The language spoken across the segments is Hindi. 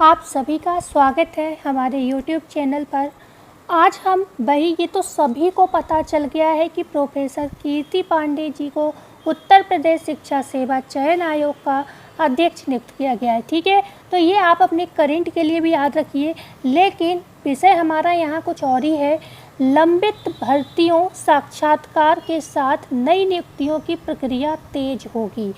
आप सभी का स्वागत है हमारे YouTube चैनल पर। आज हम ये तो सभी को पता चल गया है कि प्रोफेसर कीर्ति पांडे जी को उत्तर प्रदेश शिक्षा सेवा चयन आयोग का अध्यक्ष नियुक्त किया गया है। ठीक है, तो ये आप अपने करंट के लिए भी याद रखिए, लेकिन विषय हमारा यहाँ कुछ और ही है। लंबित भर्तियों साक्षात्कार के साथ नई नियुक्तियों की प्रक्रिया तेज होगी।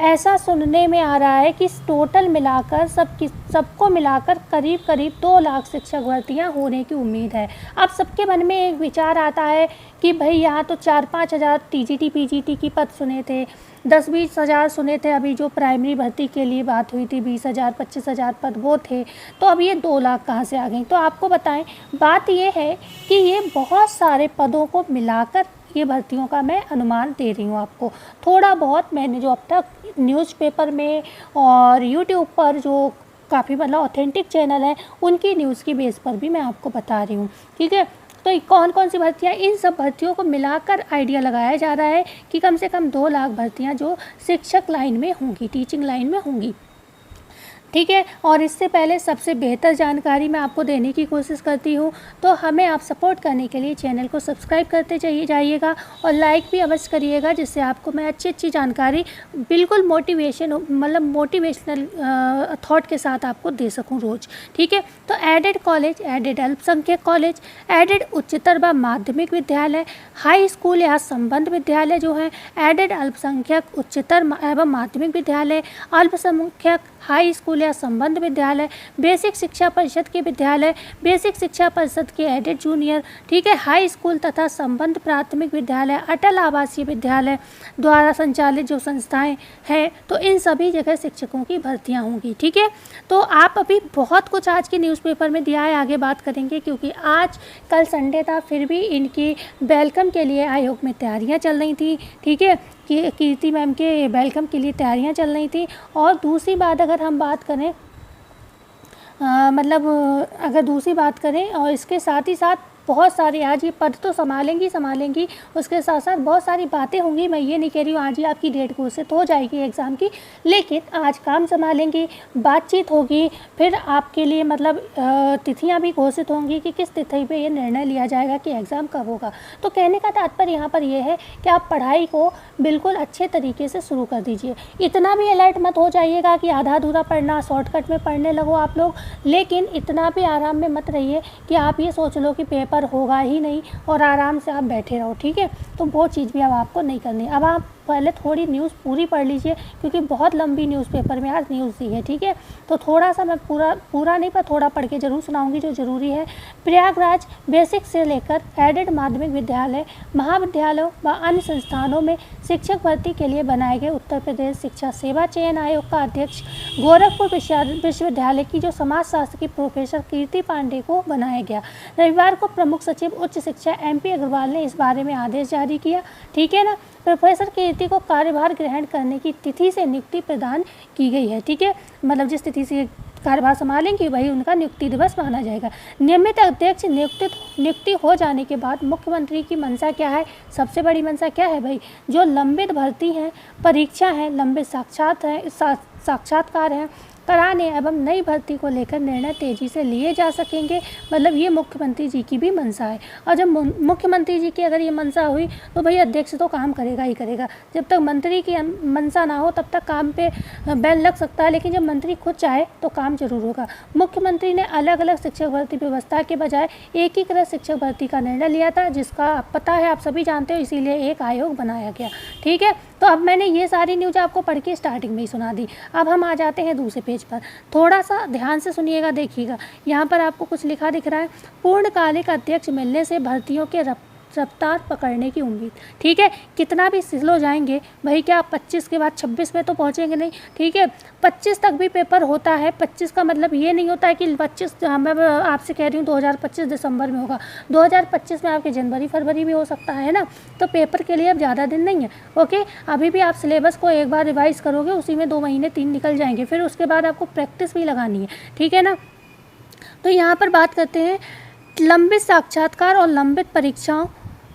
ऐसा सुनने में आ रहा है कि टोटल मिलाकर सबको मिलाकर करीब 2 लाख शिक्षक भर्तियां होने की उम्मीद है। अब सबके मन में एक विचार आता है कि भाई यहाँ तो 4-5 हज़ार टीजीटी पीजीटी की पद सुने थे, 10-20 हज़ार सुने थे। अभी जो प्राइमरी भर्ती के लिए बात हुई थी 20 हज़ार 25 हज़ार पद वो थे, तो अब ये 2 लाख कहाँ से आ गई। तो आपको बताएं, बात ये है कि ये बहुत सारे पदों को मिलाकर ये भर्तियों का मैं अनुमान दे रही हूँ आपको। थोड़ा बहुत मैंने जो अब तक न्यूज़पेपर में और यूट्यूब पर जो काफ़ी ऑथेंटिक चैनल हैं उनकी न्यूज़ की बेस पर भी मैं आपको बता रही हूँ। ठीक है, तो कौन कौन सी भर्तियाँ, इन सब भर्तियों को मिलाकर आइडिया लगाया जा रहा है कि कम से कम 2 लाख भर्तियाँ जो शिक्षक लाइन में होंगी, टीचिंग लाइन में होंगी। ठीक है, और इससे पहले सबसे बेहतर जानकारी मैं आपको देने की कोशिश करती हूँ, तो हमें आप सपोर्ट करने के लिए चैनल को सब्सक्राइब करते जाइएगा और लाइक भी अवश्य करिएगा, जिससे आपको मैं अच्छी जानकारी बिल्कुल मोटिवेशनल थॉट के साथ आपको दे सकूँ रोज़। ठीक है, तो एडेड कॉलेज, एडेड अल्पसंख्यक कॉलेज, एडेड उच्चतर व माध्यमिक विद्यालय, हाई स्कूल या संबद्ध विद्यालय जो हैं, एडेड अल्पसंख्यक उच्चतर एवं माध्यमिक विद्यालय, अल्पसंख्यक हाई स्कूल या संबद्ध विद्यालय, बेसिक शिक्षा परिषद के विद्यालय, बेसिक शिक्षा परिषद के एडेड जूनियर, ठीक है, हाई स्कूल तथा संबद्ध प्राथमिक विद्यालय, अटल आवासीय विद्यालय द्वारा संचालित जो संस्थाएं हैं, तो इन सभी जगह शिक्षकों की भर्तियां होंगी। ठीक है, तो आप अभी बहुत कुछ आज के न्यूज़पेपर में दिया है, आगे बात करेंगे, क्योंकि आज कल संडे था, फिर भी इनकी वेलकम के लिए आयोग में तैयारियाँ चल रही थी। ठीक है, कि कीर्ति मैम के वेलकम के लिए तैयारियां चल रही थी। और दूसरी बात अगर हम बात करें अगर दूसरी बात करें और इसके साथ ही साथ बहुत सारे आज ये पद तो संभालेंगी, उसके साथ साथ बहुत सारी बातें होंगी। मैं ये नहीं कह रही हूँ आज ही आपकी डेट घोषित हो जाएगी एग्ज़ाम की, लेकिन आज काम संभालेंगी, बातचीत होगी, फिर आपके लिए तिथियाँ भी घोषित होंगी कि किस तिथि पे ये निर्णय लिया जाएगा कि एग्ज़ाम कब होगा। तो कहने का तात्पर्य यहाँ पर यह है कि आप पढ़ाई को बिल्कुल अच्छे तरीके से शुरू कर दीजिए। इतना भी अलर्ट मत हो जाइएगा कि आधा अधूरा पढ़ना, शॉर्टकट में पढ़ने लगो आप लोग, लेकिन इतना भी आराम में मत रहिए कि आप ये सोच लो कि पेपर होगा ही नहीं और आराम से आप बैठे रहो। ठीक है, तो वो चीज़ भी अब आपको नहीं करनी। अब आप पहले थोड़ी न्यूज़ पूरी पढ़ लीजिए, क्योंकि बहुत लंबी न्यूज़पेपर में आज न्यूज़ दी है। ठीक है, तो थोड़ा सा मैं पूरा नहीं पर थोड़ा पढ़ के ज़रूर सुनाऊंगी जो ज़रूरी है। प्रयागराज बेसिक से लेकर एडेड माध्यमिक विद्यालय, महाविद्यालयों व अन्य संस्थानों में शिक्षक भर्ती के लिए बनाए गए उत्तर प्रदेश शिक्षा सेवा चयन आयोग का अध्यक्ष गोरखपुर विश्वविद्यालय की जो समाजशास्त्र की प्रोफेसर कीर्ति पांडे को बनाया गया। रविवार को प्रमुख सचिव उच्च शिक्षा MP अग्रवाल ने इस बारे में आदेश जारी किया। ठीक है ना, प्रोफेसर कीर्ति को कार्यभार ग्रहण करने की तिथि से नियुक्ति प्रदान की गई है। ठीक है, जिस तिथि से कार्यभार संभालेंगे वही उनका नियुक्ति दिवस माना जाएगा। नियमित अध्यक्ष नियुक्ति हो जाने के बाद मुख्यमंत्री की मंशा क्या है, सबसे बड़ी मंशा क्या है भाई, जो लंबित भर्ती हैं, परीक्षा है, लंबित साक्षात्कार हैं कराने एवं नई भर्ती को लेकर निर्णय तेजी से लिए जा सकेंगे। ये मुख्यमंत्री जी की भी मंशा है। और जब मुख्यमंत्री जी की अगर ये मंशा हुई तो भाई अध्यक्ष तो काम करेगा ही करेगा। जब तक मंत्री की मंशा ना हो तब तक काम पे बैन लग सकता है, लेकिन जब मंत्री खुद चाहे तो काम जरूर होगा। मुख्यमंत्री ने अलग अलग शिक्षक भर्ती व्यवस्था के बजाय एकीकृत शिक्षक भर्ती का निर्णय लिया था, जिसका पता है, आप सभी जानते हो, इसीलिए एक आयोग बनाया गया। ठीक है, तो अब मैंने ये सारी न्यूज़ आपको पढ़ के स्टार्टिंग में ही सुना दी। अब हम आ जाते हैं दूसरे पेज पर, थोड़ा सा ध्यान से सुनिएगा, देखिएगा। यहाँ पर आपको कुछ लिखा दिख रहा है, पूर्णकालिक अध्यक्ष मिलने से भर्तियों के रफ्तार पकड़ने की उम्मीद। ठीक है, कितना भी स्लो जाएंगे भाई, क्या 25 के बाद 26 में तो पहुँचेंगे नहीं। ठीक है, 25 तक भी पेपर होता है। 25 का ये नहीं होता है कि 25, मैं आपसे कह रही हूँ 2025 दिसंबर में होगा, 2025 में आपके जनवरी फरवरी भी हो सकता है ना। तो पेपर के लिए अब ज़्यादा दिन नहीं है। ओके, अभी भी आप सिलेबस को एक बार रिवाइज़ करोगे, उसी में 2 महीने 3 निकल जाएंगे, फिर उसके बाद आपको प्रैक्टिस भी लगानी है। ठीक है ना, तो यहाँ पर बात करते हैं लंबित साक्षात्कार और लंबित परीक्षाओं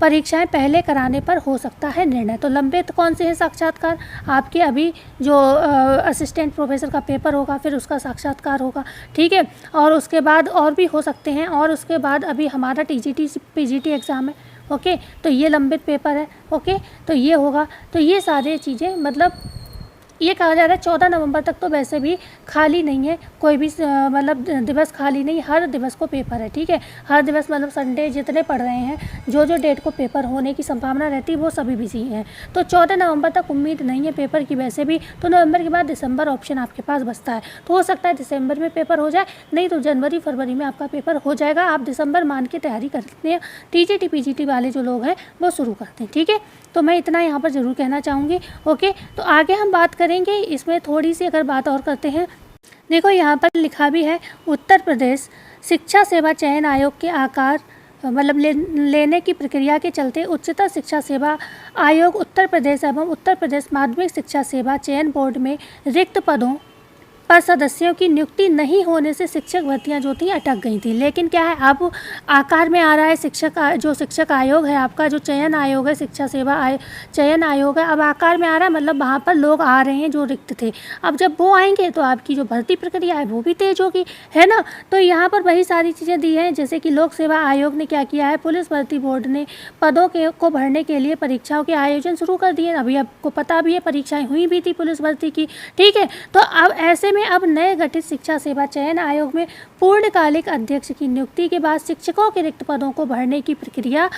परीक्षाएं पहले कराने पर हो सकता है निर्णय। तो लंबित कौन से हैं साक्षात्कार? आपके अभी जो असिस्टेंट प्रोफेसर का पेपर होगा, फिर उसका साक्षात्कार होगा, ठीक है, और उसके बाद और भी हो सकते हैं, और उसके बाद अभी हमारा टीजीटी पीजीटी एग्ज़ाम है, ओके, तो ये लंबित पेपर है, ओके, तो ये होगा। तो ये सारी चीज़ें मतलब ये कहा जा रहा है 14 नवंबर तक तो वैसे भी खाली नहीं है, कोई भी मतलब दिवस खाली नहीं, हर दिवस को पेपर है, ठीक है, हर दिवस मतलब संडे जितने पढ़ रहे हैं, जो जो डेट को पेपर होने की संभावना रहती है वो सभी बिजी हैं। तो 14 नवंबर तक उम्मीद नहीं है पेपर की वैसे भी, तो नवंबर के बाद दिसंबर ऑप्शन आपके पास बचता है। तो हो सकता है दिसंबर में पेपर हो जाए, नहीं तो जनवरी फरवरी में आपका पेपर हो जाएगा। आप दिसंबर मान के तैयारी करते हैं, टीजीटी पीजीटी वाले जो लोग हैं वो शुरू करते हैं, ठीक है। तो मैं इतना यहाँ पर ज़रूर कहना चाहूँगी, ओके। तो आगे हम बात करेंगे इसमें, थोड़ी सी अगर बात और करते हैं, देखो यहाँ पर लिखा भी है उत्तर प्रदेश शिक्षा सेवा चयन आयोग के आकार मतलब लेने की प्रक्रिया के चलते उच्चतर शिक्षा सेवा आयोग उत्तर प्रदेश एवं उत्तर प्रदेश माध्यमिक शिक्षा सेवा चयन बोर्ड में रिक्त पदों पर सदस्यों की नियुक्ति नहीं होने से शिक्षक भर्तियां जो थी अटक गई थी। लेकिन क्या है, अब आकार में आ रहा है शिक्षक आयोग है आपका, जो चयन आयोग है, शिक्षा सेवा चयन आयोग है, अब आकार में आ रहा है, मतलब वहाँ पर लोग आ रहे हैं जो रिक्त थे। अब जब वो आएंगे तो आपकी जो भर्ती प्रक्रिया है वो भी तेज होगी, है ना। तो यहाँ पर वही सारी चीज़ें दी हैं, जैसे कि लोक सेवा आयोग ने क्या किया है, पुलिस भर्ती बोर्ड ने पदों को भरने के लिए परीक्षाओं के आयोजन शुरू कर दिए। अभी आपको पता भी है परीक्षाएं हुई भी थी पुलिस भर्ती की, ठीक है। तो अब ऐसे अब नए गठित शिक्षा सेवा चयन आयोग में पूर्णकालिक अध्यक्ष की नियुक्ति के बाद शिक्षकों के रिक्त पदों को भरने की प्रक्रिया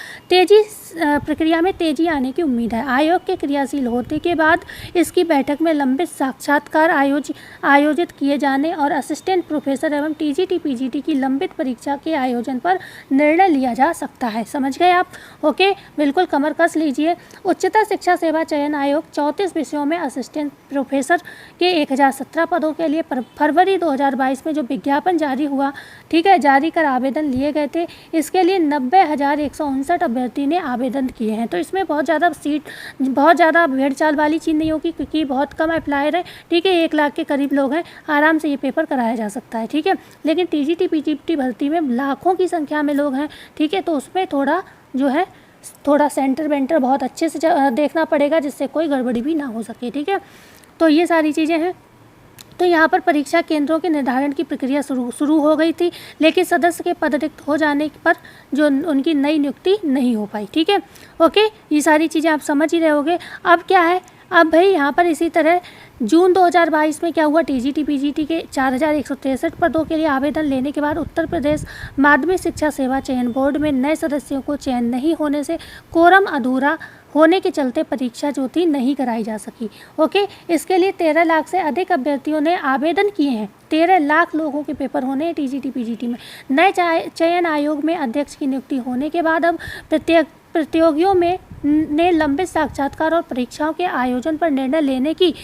में तेजी आने की उम्मीद है। आयोग के क्रियाशील होने के बाद इसकी बैठक में लंबित साक्षात्कार आयोजित किए जाने और असिस्टेंट प्रोफेसर एवं टीजीटी पीजीटी की लंबित परीक्षा के आयोजन पर निर्णय लिया जा सकता है। समझ गए आप? ओके, बिल्कुल कमर कस लीजिए। उच्चतर शिक्षा सेवा चयन आयोग 34 विषयों में असिस्टेंट प्रोफेसर के 1017 पदों के लिए फरवरी 2022 में जो विज्ञापन जारी हुआ, ठीक है, जारी कर आवेदन लिए गए थे। इसके लिए 90,159 अभ्यर्थी ने आवेदन किए हैं। तो इसमें बहुत ज़्यादा भेड़ चाल वाली चीज़ नहीं होगी, क्योंकि बहुत कम अप्लायर है, ठीक है, 1 लाख के करीब लोग हैं, आराम से ये पेपर कराया जा सकता है, ठीक है। लेकिन टीजीटी पीजीटी भर्ती में लाखों की संख्या में लोग हैं, ठीक है, तो उसमें थोड़ा सेंटर वेंटर बहुत अच्छे से देखना पड़ेगा, जिससे कोई गड़बड़ी भी ना हो सके, ठीक है। तो ये सारी चीज़ें हैं। तो यहाँ पर परीक्षा केंद्रों के निर्धारण की प्रक्रिया शुरू हो गई थी, लेकिन सदस्य के पद रिक्त हो जाने पर जो उनकी नई नियुक्ति नहीं हो पाई, ठीक है, ओके। ये सारी चीज़ें आप समझ ही रहे होगे। अब क्या है, अब भाई यहाँ पर इसी तरह जून 2022 में क्या हुआ, टीजीटी पीजीटी के 4163 पदों के लिए आवेदन लेने के बाद उत्तर प्रदेश माध्यमिक शिक्षा सेवा चयन बोर्ड में नए सदस्यों को चयन नहीं होने से कोरम अधूरा होने के चलते परीक्षा जो थी नहीं कराई जा सकी, ओके। इसके लिए 13 लाख से अधिक अभ्यर्थियों ने आवेदन किए हैं। 13 लाख लोगों के पेपर होने हैं टीजीटी पीजीटी में। नए चयन आयोग में अध्यक्ष की नियुक्ति होने के बाद अब प्रतियोगियों ने लंबित साक्षात्कार और परीक्षाओं के आयोजन पर निर्णय लेने की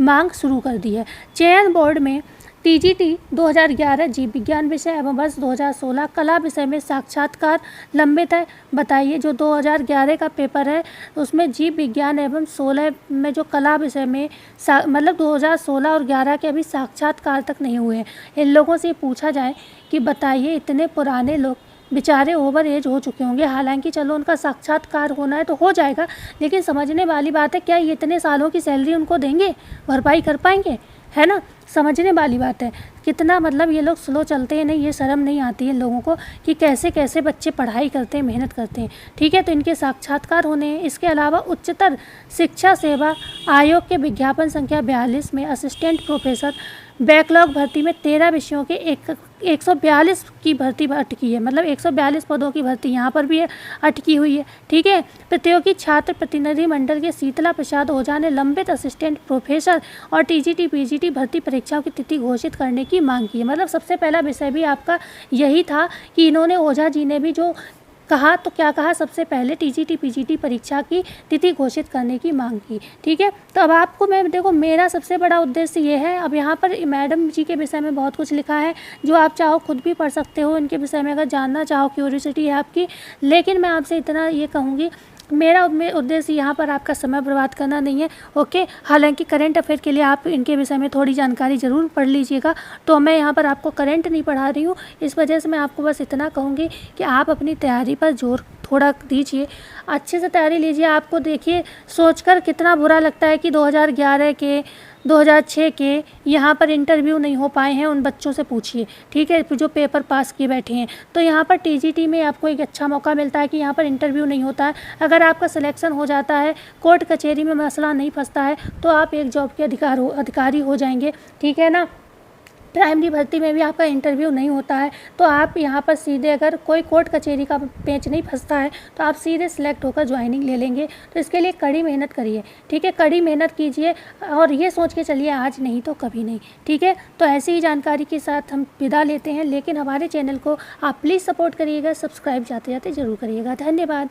मांग शुरू कर दी है। चयन बोर्ड में टीजीटी 2011 जीव विज्ञान विषय एवं वर्ष 2016 कला विषय में साक्षात्कार लंबित है। बताइए, जो 2011 का पेपर है उसमें जीव विज्ञान एवं 16 में जो कला विषय में मतलब 2016 और 11 के अभी साक्षात्कार तक नहीं हुए हैं। इन लोगों से पूछा जाए कि बताइए, इतने पुराने लोग बेचारे ओवर एज हो चुके होंगे, हालांकि चलो उनका साक्षात्कार होना है तो हो जाएगा, लेकिन समझने वाली बात है, क्या ये इतने सालों की सैलरी उनको देंगे, भरपाई कर पाएंगे, है ना। समझने वाली बात है, कितना मतलब ये लोग स्लो चलते हैं, नहीं ये शर्म नहीं आती है लोगों को कि कैसे कैसे बच्चे पढ़ाई करते हैं, मेहनत करते हैं, ठीक है। तो इनके साक्षात्कार होने हैं। इसके अलावा उच्चतर शिक्षा सेवा आयोग के विज्ञापन संख्या 42 में असिस्टेंट प्रोफेसर बैकलॉग भर्ती में 13 विषयों के 142 की भर्ती अटकी है, मतलब 142 पदों की भर्ती यहाँ पर भी अटकी हुई है, ठीक है। प्रतियोगी छात्र प्रतिनिधि मंडल के शीतला प्रसाद ओझा ने लंबित असिस्टेंट प्रोफेसर और टीजीटी पीजीटी भर्ती परीक्षाओं की तिथि घोषित करने की मांग की है। मतलब सबसे पहला विषय भी आपका यही था कि इन्होंने ओझा जी ने भी जो कहा, तो क्या कहा, सबसे पहले टीजीटी पीजीटी परीक्षा की तिथि घोषित करने की मांग की, ठीक है। तो अब आपको मैं देखो, मेरा सबसे बड़ा उद्देश्य ये है, अब यहाँ पर मैडम जी के विषय में बहुत कुछ लिखा है जो आप चाहो खुद भी पढ़ सकते हो, इनके विषय में अगर जानना चाहो, क्यूरियोसिटी है आपकी, लेकिन मैं आपसे इतना ये कहूँगी, मेरा उद्देश्य यहाँ पर आपका समय बर्बाद करना नहीं है, ओके। हालांकि करंट अफेयर के लिए आप इनके विषय में थोड़ी जानकारी ज़रूर पढ़ लीजिएगा, तो मैं यहाँ पर आपको करंट नहीं पढ़ा रही हूँ, इस वजह से मैं आपको बस इतना कहूँगी कि आप अपनी तैयारी पर जोर थोड़ा दीजिए, अच्छे से तैयारी लीजिए। आपको देखिए सोचकर कितना बुरा लगता है कि 2011 के 2006 के यहाँ पर इंटरव्यू नहीं हो पाए हैं, उन बच्चों से पूछिए, ठीक है, जो पेपर पास किए बैठे हैं। तो यहाँ पर टीजीटी में आपको एक अच्छा मौका मिलता है कि यहाँ पर इंटरव्यू नहीं होता है। अगर आपका सिलेक्शन हो जाता है, कोर्ट कचहरी में मसला नहीं फंसता है, तो आप एक जॉब के अधिकारी हो जाएंगे, ठीक है ना। प्राइमरी भर्ती में भी आपका इंटरव्यू नहीं होता है, तो आप यहाँ पर सीधे, अगर कोई कोर्ट कचहरी का पेच नहीं फंसता है, तो आप सीधे सिलेक्ट होकर ज्वाइनिंग ले लेंगे। तो इसके लिए कड़ी मेहनत करिए, ठीक है, कड़ी मेहनत कीजिए और ये सोच के चलिए आज नहीं तो कभी नहीं, ठीक है। तो ऐसी ही जानकारी के साथ हम विदा लेते हैं, लेकिन हमारे चैनल को आप प्लीज़ सपोर्ट करिएगा, सब्सक्राइब जाते जाते ज़रूर करिएगा। धन्यवाद।